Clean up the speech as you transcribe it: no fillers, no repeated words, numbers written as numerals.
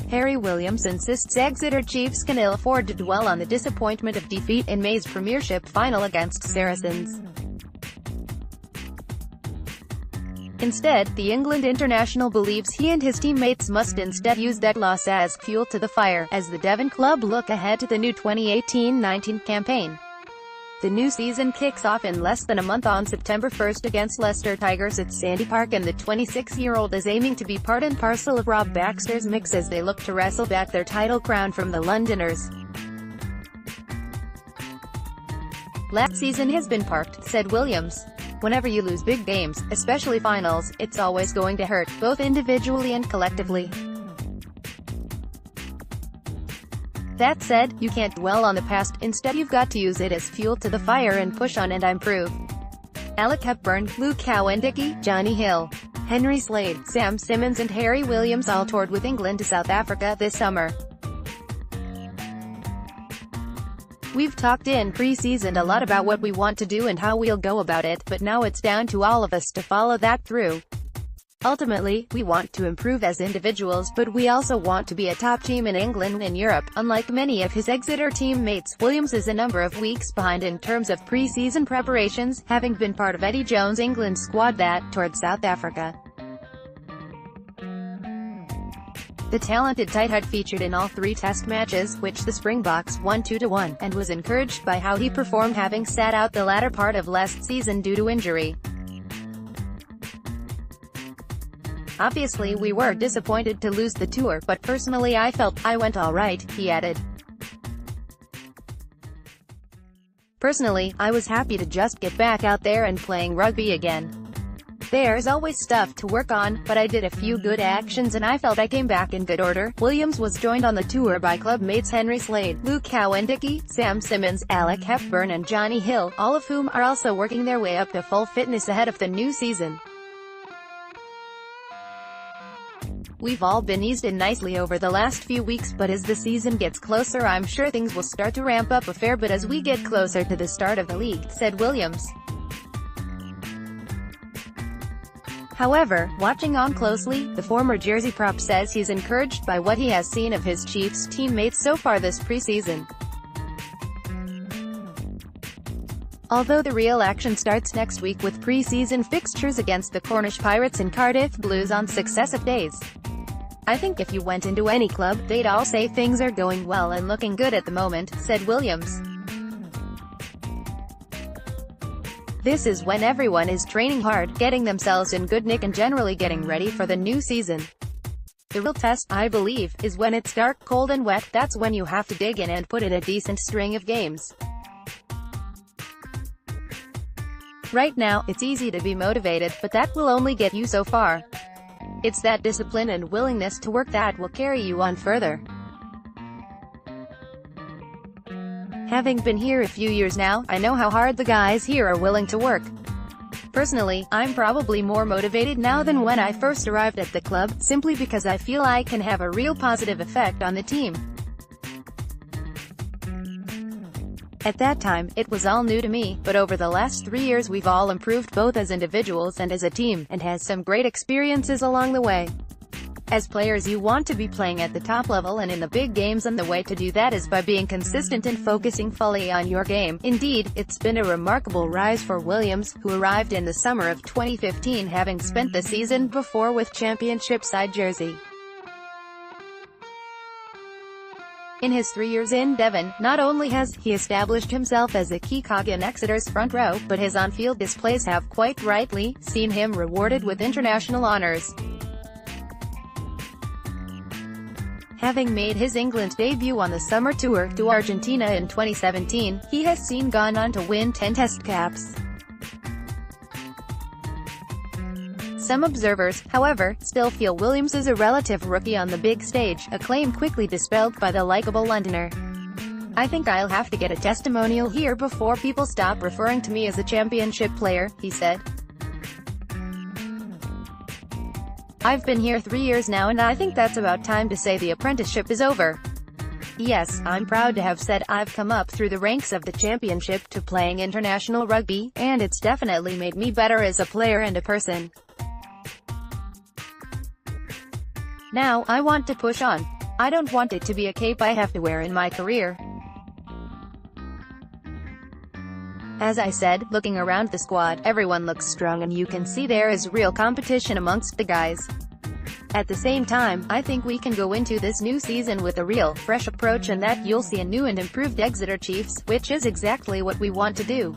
Harry Williams insists Exeter Chiefs can ill afford to dwell on the disappointment of defeat in May's Premiership final against Saracens. Instead, the England international believes he and his teammates must instead use that loss as fuel to the fire, as the Devon club look ahead to the new 2018-19 campaign. The new season kicks off in less than a month on September 1st against Leicester Tigers at Sandy Park, and the 26-year-old is aiming to be part and parcel of Rob Baxter's mix as they look to wrestle back their title crown from the Londoners. "Last season has been parked," said Williams. "Whenever you lose big games, especially finals, it's always going to hurt, both individually and collectively. That said, you can't dwell on the past, instead you've got to use it as fuel to the fire and push on and improve." Alec Hepburn, Luke Cowan-Dickie, Johnny Hill, Henry Slade, Sam Simmonds and Harry Williams all toured with England to South Africa this summer. "We've talked in pre-season a lot about what we want to do and how we'll go about it, but now it's down to all of us to follow that through. Ultimately, we want to improve as individuals, but we also want to be a top team in England and Europe." Unlike many of his Exeter teammates, Williams is a number of weeks behind in terms of pre-season preparations, having been part of Eddie Jones' England squad that toured South Africa. The talented tight head featured in all 3 test matches, which the Springboks won 2-1, and was encouraged by how he performed, having sat out the latter part of last season due to injury. "Obviously we were disappointed to lose the tour, but personally I felt I went all right," he added. "Personally, I was happy to just get back out there and playing rugby again. There's always stuff to work on, but I did a few good actions and I felt I came back in good order." Williams was joined on the tour by club mates Henry Slade, Luke Cowan-Dickie, Sam Simmonds, Alec Hepburn and Johnny Hill, all of whom are also working their way up to full fitness ahead of the new season. "We've all been eased in nicely over the last few weeks, but as the season gets closer I'm sure things will start to ramp up a fair bit as we get closer to the start of the league," said Williams. However, watching on closely, the former Jersey prop says he's encouraged by what he has seen of his Chiefs teammates so far this preseason. Although the real action starts next week with pre-season fixtures against the Cornish Pirates and Cardiff Blues on successive days. "I think if you went into any club, they'd all say things are going well and looking good at the moment," said Williams. "This is when everyone is training hard, getting themselves in good nick and generally getting ready for the new season. The real test, I believe, is when it's dark, cold and wet. That's when you have to dig in and put in a decent string of games. Right now, it's easy to be motivated, but that will only get you so far. It's that discipline and willingness to work that will carry you on further. Having been here a few years now, I know how hard the guys here are willing to work. Personally, I'm probably more motivated now than when I first arrived at the club, simply because I feel I can have a real positive effect on the team. At that time, it was all new to me, but over the last 3 years we've all improved both as individuals and as a team, and has some great experiences along the way. As players you want to be playing at the top level and in the big games, and the way to do that is by being consistent and focusing fully on your game." Indeed, it's been a remarkable rise for Williams, who arrived in the summer of 2015 having spent the season before with Championship side Jersey. In his 3 years in Devon, not only has he established himself as a key cog in Exeter's front row, but his on-field displays have quite rightly seen him rewarded with international honours. Having made his England debut on the summer tour to Argentina in 2017, he has gone on to win 10 Test caps. Some observers, however, still feel Williams is a relative rookie on the big stage, a claim quickly dispelled by the likeable Londoner. "I think I'll have to get a testimonial here before people stop referring to me as a championship player," he said. "I've been here 3 years now and I think that's about time to say the apprenticeship is over. Yes, I'm proud to have said I've come up through the ranks of the championship to playing international rugby, and it's definitely made me better as a player and a person. Now, I want to push on. I don't want it to be a cape I have to wear in my career. As I said, looking around the squad, everyone looks strong and you can see there is real competition amongst the guys. At the same time, I think we can go into this new season with a real, fresh approach and that you'll see a new and improved Exeter Chiefs, which is exactly what we want to do.